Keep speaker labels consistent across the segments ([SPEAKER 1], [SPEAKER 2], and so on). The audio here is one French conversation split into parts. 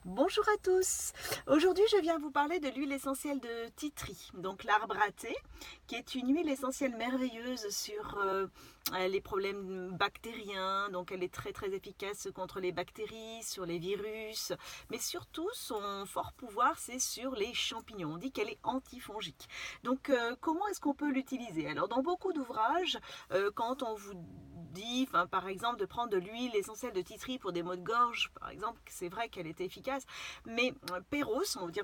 [SPEAKER 1] Bonjour à tous. Aujourd'hui, je viens vous parler de l'huile essentielle de titri, donc l'arbre à thé, qui est une huile essentielle merveilleuse sur les problèmes bactériens. Donc, elle est très très efficace contre les bactéries, sur les virus, mais surtout son fort pouvoir, c'est sur les champignons. On dit qu'elle est antifongique. Donc, comment est-ce qu'on peut l'utiliser? Alors, dans beaucoup d'ouvrages, quand on vous dit, par exemple, de prendre de l'huile essentielle de titri pour des maux de gorge, par exemple, c'est vrai qu'elle est efficace, mais Péros, on va dire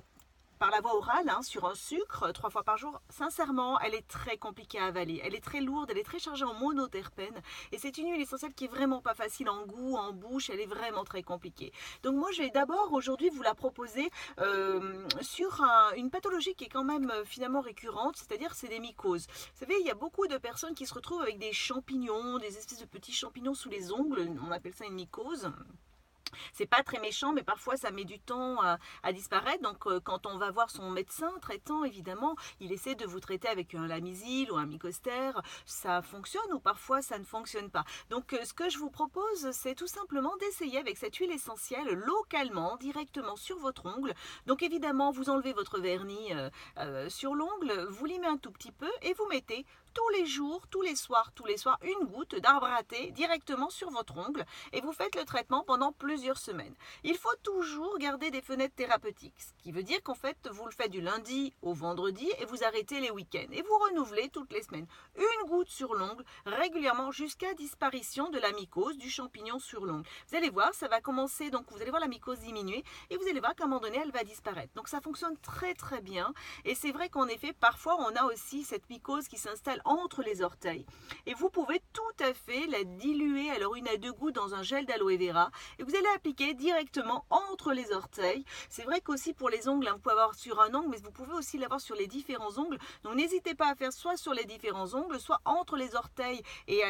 [SPEAKER 1] par la voie orale, sur un sucre, 3 fois par jour, sincèrement, elle est très compliquée à avaler. Elle est très lourde, elle est très chargée en monoterpènes. Et c'est une huile essentielle qui est vraiment pas facile en goût, en bouche, elle est vraiment très compliquée. Donc moi, je vais d'abord aujourd'hui vous la proposer sur une pathologie qui est quand même finalement récurrente, c'est-à-dire c'est des mycoses. Vous savez, il y a beaucoup de personnes qui se retrouvent avec des champignons, des espèces de petits champignons sous les ongles, on appelle ça une mycose. C'est pas très méchant, mais parfois ça met du temps à disparaître. Donc, quand on va voir son médecin traitant, évidemment, il essaie de vous traiter avec un Lamisil ou un Mycoster. Ça fonctionne ou parfois ça ne fonctionne pas. Donc, ce que je vous propose, c'est tout simplement d'essayer avec cette huile essentielle localement, directement sur votre ongle. Donc, évidemment, vous enlevez votre vernis sur l'ongle, vous limez un tout petit peu et vous mettez tous les jours, tous les soirs, une goutte d'arbre à thé directement sur votre ongle et vous faites le traitement pendant plusieurs semaines. Il faut toujours garder des fenêtres thérapeutiques, ce qui veut dire qu'en fait, vous le faites du lundi au vendredi et vous arrêtez les week-ends. Et vous renouvelez toutes les semaines. Une goutte sur l'ongle régulièrement jusqu'à disparition de la mycose, du champignon sur l'ongle. Vous allez voir, ça va commencer, donc vous allez voir la mycose diminuer et vous allez voir qu'à un moment donné, elle va disparaître. Donc ça fonctionne très très bien. Et c'est vrai qu'en effet, parfois, on a aussi cette mycose qui s'installe entre les orteils. Et vous pouvez tout à fait la diluer, alors 1 à 2 gouttes dans un gel d'aloe vera, et vous allez appliquer directement entre les orteils. C'est vrai qu'aussi pour les ongles, vous pouvez avoir sur un ongle, mais vous pouvez aussi l'avoir sur les différents ongles. Donc n'hésitez pas à faire soit sur les différents ongles, soit entre les orteils et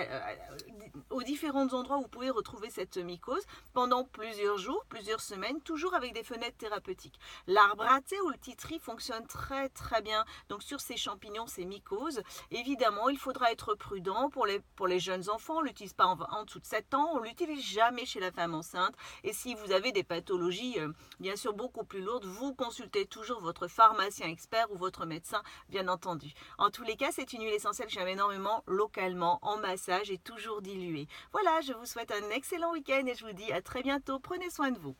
[SPEAKER 1] aux différents endroits où vous pouvez retrouver cette mycose pendant plusieurs jours, plusieurs semaines, toujours avec des fenêtres thérapeutiques. L'arbre à thé ou le titri fonctionne très très bien. Donc sur ces champignons, ces mycoses, évidemment, il faudra être prudent pour les jeunes enfants. On ne l'utilise pas en dessous de 7 ans. On ne l'utilise jamais chez la femme enceinte. Et si vous avez des pathologies, bien sûr, beaucoup plus lourdes, vous consultez toujours votre pharmacien expert ou votre médecin, bien entendu. En tous les cas, c'est une huile essentielle que j'aime énormément localement, en massage et toujours diluée. Voilà, je vous souhaite un excellent week-end et je vous dis à très bientôt. Prenez soin de vous.